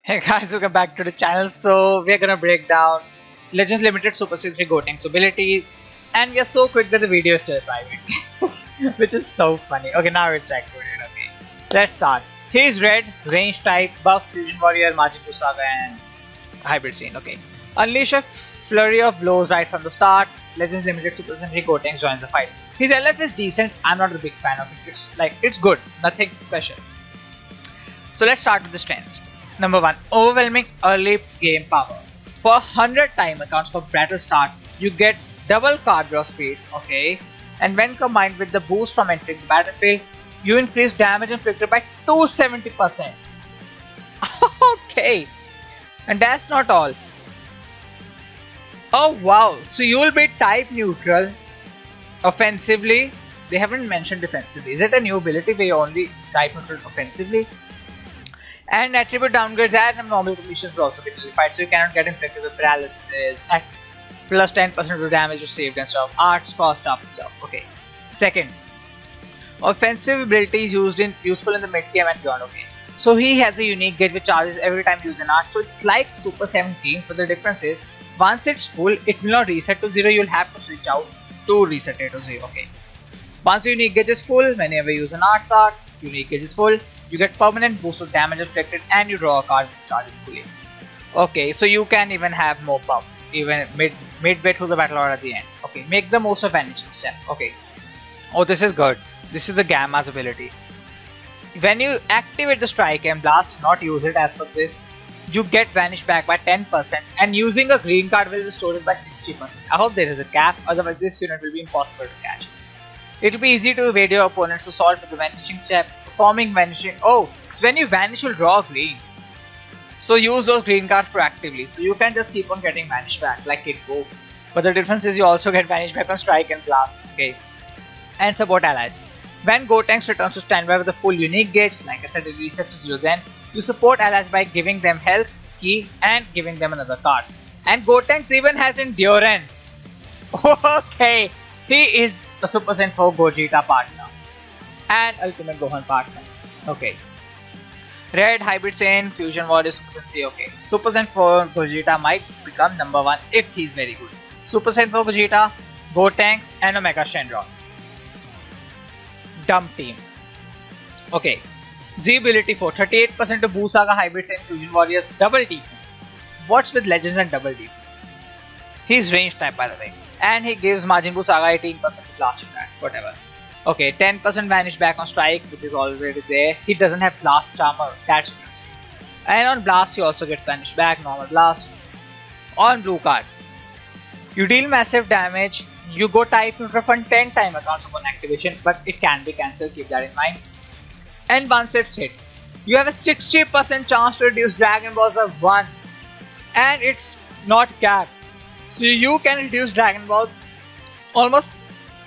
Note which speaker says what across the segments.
Speaker 1: Hey guys, welcome back to the channel. So we're gonna break down Legends Limited Super Ssj4 Gotenks abilities, and we are so quick that the video is still private, which is so funny. Okay, now it's activated. Okay, let's start. He's red, range type, buffs Fusion Warrior, Majin Buu Saga, and Hybrid Scene. Okay, unleash a flurry of blows right from the start. Legends Limited Super Ssj4 Gotenks joins the fight. His LF is decent. I'm not a big fan of it. It's good, nothing special. So let's start with the strengths. Number 1. Overwhelming early game power. For 100 time accounts for battle start, you get double card draw speed, okay? And when combined with the boost from entering the battlefield, you increase damage inflicted by 270%. Okay, and that's not all. Oh wow, so you will be type neutral offensively. They haven't mentioned defensively. Is it a new ability where you only type neutral offensively? And attribute downgrades and abnormal conditions will also be nullified, so you cannot get inflicted with paralysis at plus 10% of damage received and stuff. Arts cost up and stuff. Okay. Second, offensive abilities useful in the mid game and beyond. Okay. So he has a unique gauge which charges every time using art. So it's like Super 17s, but the difference is once it's full, it will not reset to 0. You'll have to switch out to reset it to 0. Okay. Once your unique gauge is full, whenever you use an arts art, unique gauge is full. You get permanent boost of damage inflicted and you draw a card with charging fully. Okay, so you can even have more buffs, even midway through the battle or at the end. Okay, make the most of vanishing step. Okay. Oh, this is good. This is the Gamma's ability. When you activate the strike and blast, not use it as per this, you get vanish back by 10% and using a green card will restore it by 60%. I hope there is a cap, otherwise this unit will be impossible to catch. It will be easy to evade your opponent's assault with the vanishing step. Performing vanishing. Oh, when you vanish, you'll draw green. So use those green cards proactively. So you can just keep on getting vanish back like Kid Go. But the difference is you also get vanish back on strike and blast. Okay. And support allies. When Gotenks returns to standby with a full unique gauge, like I said, it resets to 0 then, you support allies by giving them health, key, and giving them another card. And Gotenks even has endurance. Okay. He is the Super Ssj4 Gogeta partner. And Ultimate Gohan partner. Okay. Red, Hybrid Saiyan, Fusion Warrior, Super Saiyan 3. Okay. Super Saiyan 4 Gogeta might become number 1 if he's very good. Super Saiyan 4 Gogeta, Gotenks, and Omega Shenron. Dumb team. Okay. Z ability 4. 38% of Buu Saga, Hybrid Saiyan, Fusion Warriors, double defense. What's with Legends and double defense? He's range type by the way. And he gives Majin Buu Saga 18% to blast attack. Whatever. Okay, 10% vanish back on strike, which is already there. He doesn't have blast armor, that's interesting. And on blast, he also gets vanish back, normal blast. On blue card, you deal massive damage. You go type neutral for 10 time accounts upon activation, but it can be cancelled, keep that in mind. And once it's hit, you have a 60% chance to reduce Dragon Balls by 1. And it's not capped. So you can reduce Dragon Balls almost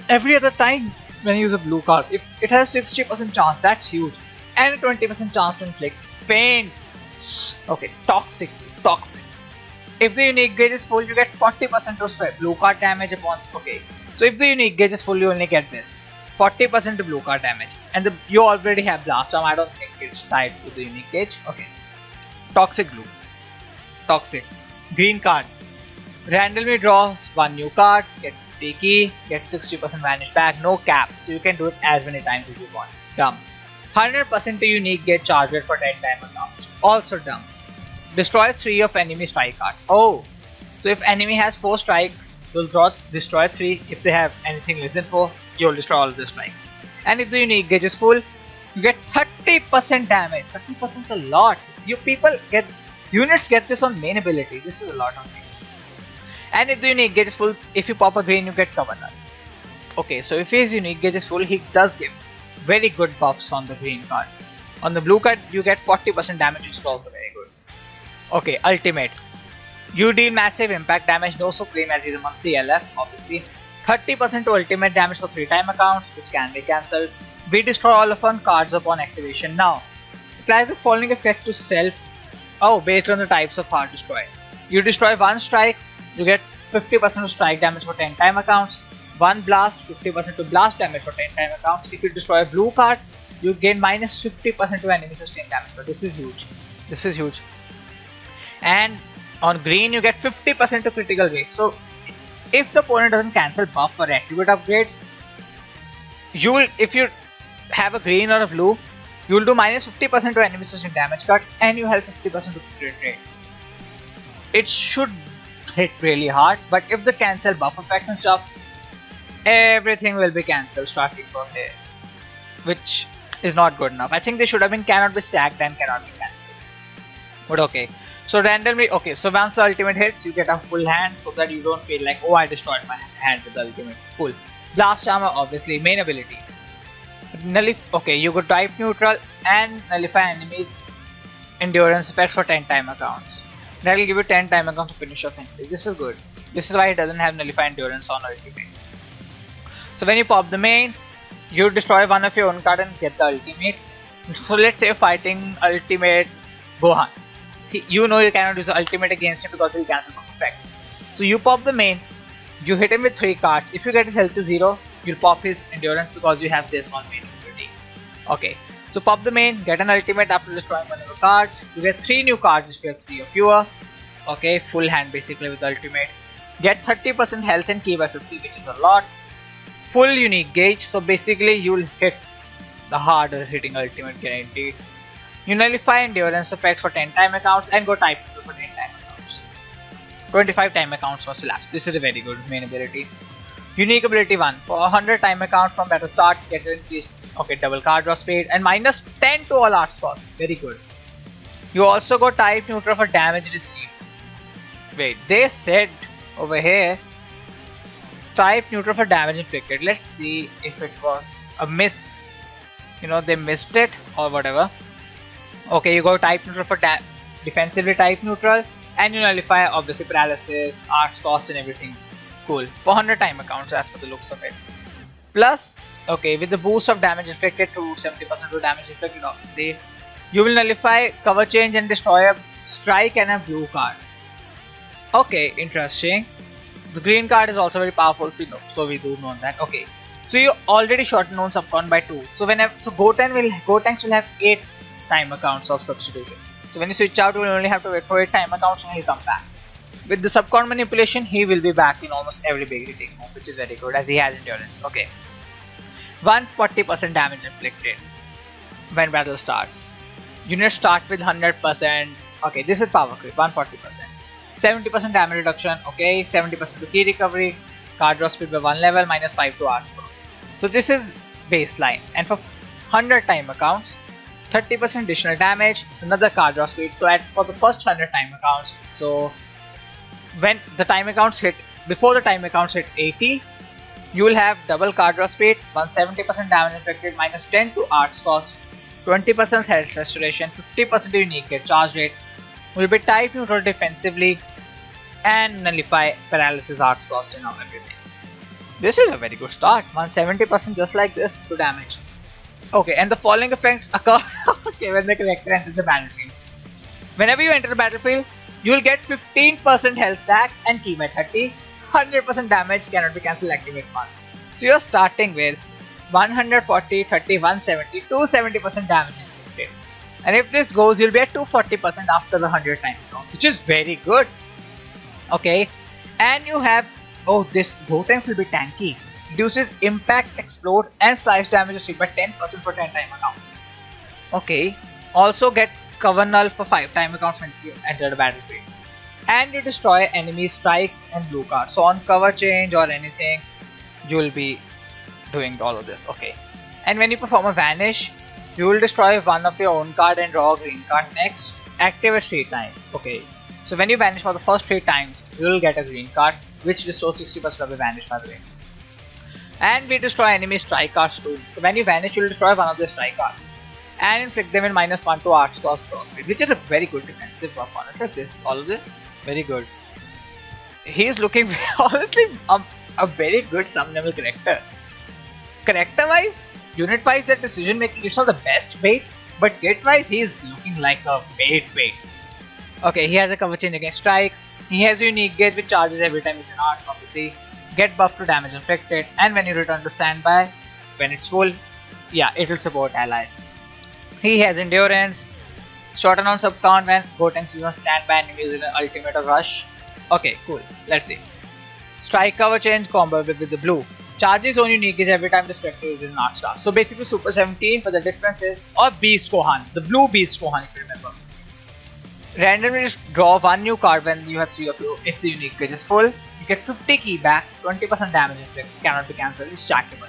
Speaker 1: every other time when you use a blue card. If it has 60% chance, that's huge. And a 20% chance to inflict pain. Okay, toxic. If the unique gauge is full, you get 40% to strike blue card damage upon. Okay, so if the unique gauge is full, you only get this 40% to blue card damage. And you already have blast arm. I don't think it's tied to the unique gauge. Okay, toxic blue. Toxic. Green card. Randomly draws one new card. Get key, get 60% vanish back, no cap, so you can do it as many times as you want. Dumb. 100% to unique get charge rate for 10 time accounts. Also dumb. Destroys 3 of enemy strike cards. Oh, so if enemy has 4 strikes, you'll destroy 3. If they have anything less than 4, you'll destroy all of the strikes. And if the unique gauge is full, you get 30% damage. 30% is a lot. Units get this on main ability. This is a lot of things. And if the unique gauge is full, if you pop a green, you get cover none. Okay, so if his unique gauge is full, he does give very good buffs on the green card. On the blue card, you get 40% damage, which is also very good. Okay, ultimate. You deal massive impact damage, no supreme as is a monthly LF, obviously. 30% to ultimate damage for 3 time accounts, which can be cancelled. We destroy all of our cards upon activation. Now, applies the following effect to self. Oh, based on the types of card destroyed. You destroy 1 strike, you get 50% of strike damage for 10 time accounts. 1 blast, 50% to blast damage for 10 time accounts. If you destroy a blue card, you gain minus 50% to enemy sustained damage. But this is huge. And on green you get 50% to critical rate. So if the opponent doesn't cancel buff or attribute upgrades, you will, if you have a green or a blue, you will do minus 50% to enemy system damage cut, and you have 50% to crit rate. It should hit really hard, but if the cancel buff effects and stuff, everything will be cancelled starting from here, which is not good enough. I think they should have been cannot be stacked and cannot be cancelled. But okay. So randomly, okay, so once the ultimate hits, you get a full hand so that you don't feel like, oh, I destroyed my hand with the ultimate. Cool. Blast armor, obviously, main ability. Okay, you go type neutral and nullify enemies endurance effects for 10 timer counts. That will give you 10 timer counts to finish off enemies. This is good. This is why it doesn't have nullify endurance on ultimate. So when you pop the main, you destroy one of your own card and get the ultimate. So let's say you're fighting ultimate Gohan. You know you cannot use the ultimate against him because he'll cancel buff effects. So you pop the main, you hit him with 3 cards. If you get his health to 0, you'll pop his endurance because you have this on main ability. Okay, so pop the main, get an ultimate after destroying one of the cards. You get 3 new cards if you have 3 or fewer. Okay, full hand basically with ultimate. Get 30% health and key by 50, which is a lot. Full unique gauge, so basically you'll hit the harder hitting ultimate guaranteed. You nullify endurance effects for 10 timer counts and go type for 10 timer counts. 25 timer counts for collapse. This is a very good main ability. Unique ability 1. For 100 timer counts from battle start, get an increased double card draw speed and minus 10 to all arts cost. Very good. You also go type neutral for damage received. Wait, they said over here type neutral for damage inflicted. Let's see if it was a miss. They missed it or whatever. Okay, you go type neutral for defensively type neutral, and you nullify obviously paralysis, arts cost and everything. Cool. 400 timer counts as per the looks of it. Plus, okay, with the boost of damage inflicted to 70% to damage inflicted, obviously, you will nullify cover change and destroy a strike and a blue card. Okay, interesting. The green card is also very powerful, so we do know that. Okay, so you already shortened on subcon by 2. So Gotenks will have 8 timer counts of substitution. So when you switch out, you will only have to wait for 8 timer counts and he'll come back. With the subcon manipulation, he will be back in almost every big hitting move, which is very good as he has endurance. Okay, 140% damage inflicted when battle starts. Units start with 100%. Okay, this is power creep, 140%. 70% damage reduction. Okay, 70% to key recovery. Card draw speed by 1 level, minus 5 to arts cost. So this is baseline. And for 100 timer counts, 30% additional damage, another card draw speed. So for the first 100 timer counts, so when the timer counts hit, before the timer counts hit 80, you will have double card draw speed, 170% damage inflicted, minus 10 to arts cost, 20% health restoration, 50% unique hit charge rate, will be type neutral defensively, and nullify paralysis arts cost and everything. This is a very good start, 170% just like this to damage. Okay, and the following effects occur when the character enters the battlefield. Whenever you enter the battlefield, you will get 15% health back and key by 30. 100% damage cannot be cancelled, activates 1. So you're starting with 140, 30, 170, 270% damage inflicted. And if this goes, you'll be at 240% after the 100 time counts, which is very good. Okay, and you have, this Gotenks will be tanky. Reduces impact, explode and slice damage received by 10% for 10 timer counts. Okay, also get cover null for 5 timer counts when you enter the battlefield. And you destroy enemies strike and blue card. So on cover change or anything, you will be doing all of this. Okay, and when you perform a vanish, you will destroy one of your own card and draw a green card next. Activate 3 times. Okay, so when you vanish for the first 3 times, you will get a green card, which restores 60% of the vanish, by the way. And we destroy enemy strike cards too. So when you vanish, you will destroy one of the strike cards and inflict them in minus 1 to arts cost draw speed, which is a very good defensive buff. Honestly, all of this, very good. He is looking honestly a very good sum level character. Character wise, unit wise, that decision making, it's not the best bait, but kit wise, he is looking like a bait. Okay, he has a cover change against strike. He has a unique gauge which charges every time using arts, obviously. Get buff to damage inflicted, and when you return to standby, when it's full, it will support allies. He has endurance, Shorten on sub count when Gotenks is on standby and uses an ultimate or rush. Okay, cool. Let's see. Strike cover change combo with the blue. Charges on unique gauge every time this character uses an art star. So basically Super 17, but the difference is, or Beast Gohan, the blue Beast Gohan if you remember. Randomly just draw one new card when you have 3 of you. If the unique gauge is full, you get 50 ki back, 20% damage inflict, cannot be cancelled, it's stackable.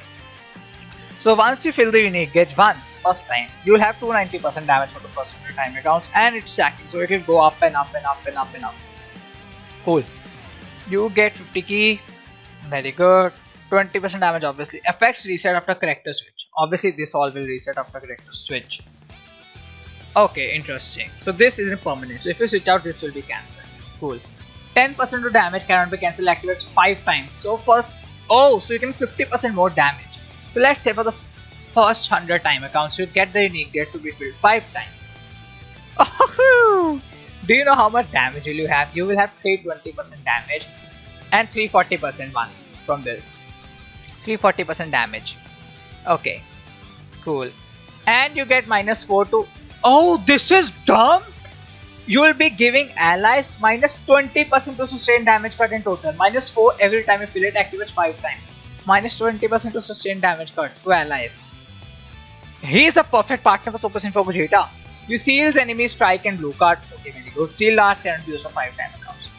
Speaker 1: So once you fill the unique gauge once, first time, you will have 290% damage for the first 100 time accounts and it's stacking, so it will go up and up and up and up and up. Cool. You get 50 ki, very good. 20% damage obviously. Effects reset after character switch. Obviously this all will reset after character switch. Okay, interesting. So this isn't permanent. So if you switch out, this will be cancelled. Cool. 10% of damage cannot be cancelled, activates 5 times. So for so you can 50% more damage. So let's say for the first 100 time accounts, you get the unique gauge to be filled 5 times. Oh, do you know how much damage will you have? You will have 320% damage and 340% once from this. 340% damage. Okay, cool. And you get -4 to. Oh, this is dumb. You will be giving allies -20% to sustain damage cut in total. -4 every time you fill it, activates 5 times. -20% to sustain damage cut to allies. He is the perfect partner for Super Ssj4 Gogeta. You seals enemy strike and blue card. Okay, very good. Seal arts cannot be used for 5 time accounts.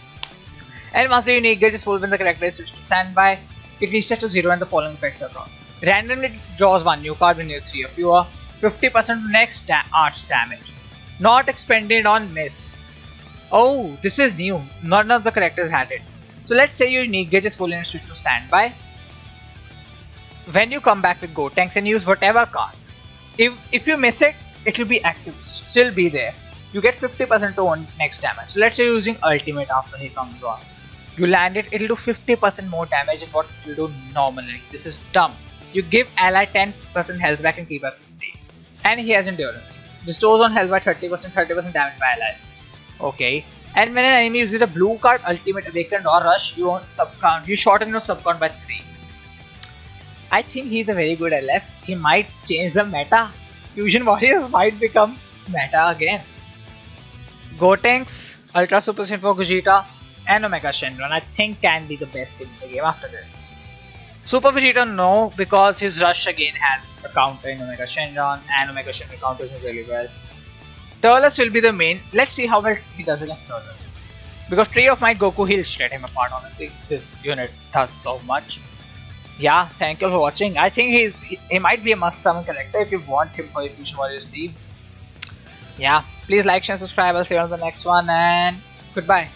Speaker 1: And once the unique gauge is full when the character is switched to standby, it resets to 0 and the following effects are drawn. Randomly draws one new card when you have 3 or fewer. 50% next arts damage. Not expended on miss. Oh, this is new. None of the characters had it. So let's say your unique gauge is full and switched to standby. When you come back with Gotenks and use whatever card, if you miss it, it will be active, still be there. You get 50% to on next damage. So let's say you're using ultimate after he comes on. You land it, it'll do 50% more damage than what it will do normally. This is dumb. You give ally 10% health back and keep at 50. And he has endurance. Restores on health by 30% damage by allies. Okay. And when an enemy uses a blue card, ultimate, awakened or rush, you on sub count. You shorten your sub count by 3. I think he's a very good LF. He might change the meta. Fusion Warriors might become meta again. Gotenks, Ultra Super Ssj4 Gogeta, and Omega Shenron I think can be the best in the game after this. Super Vegeta no, because his rush again has a counter in Omega Shenron and Omega Shenron counters him really well. Turles will be the main. Let's see how well he does against Turles. Because Tree of Might Goku, he'll shred him apart honestly. This unit does so much. Yeah, thank you for watching. I think he might be a must summon character if you want him for your Fusion Warriors team. Yeah, please like, share, subscribe. I'll see you on the next one and goodbye.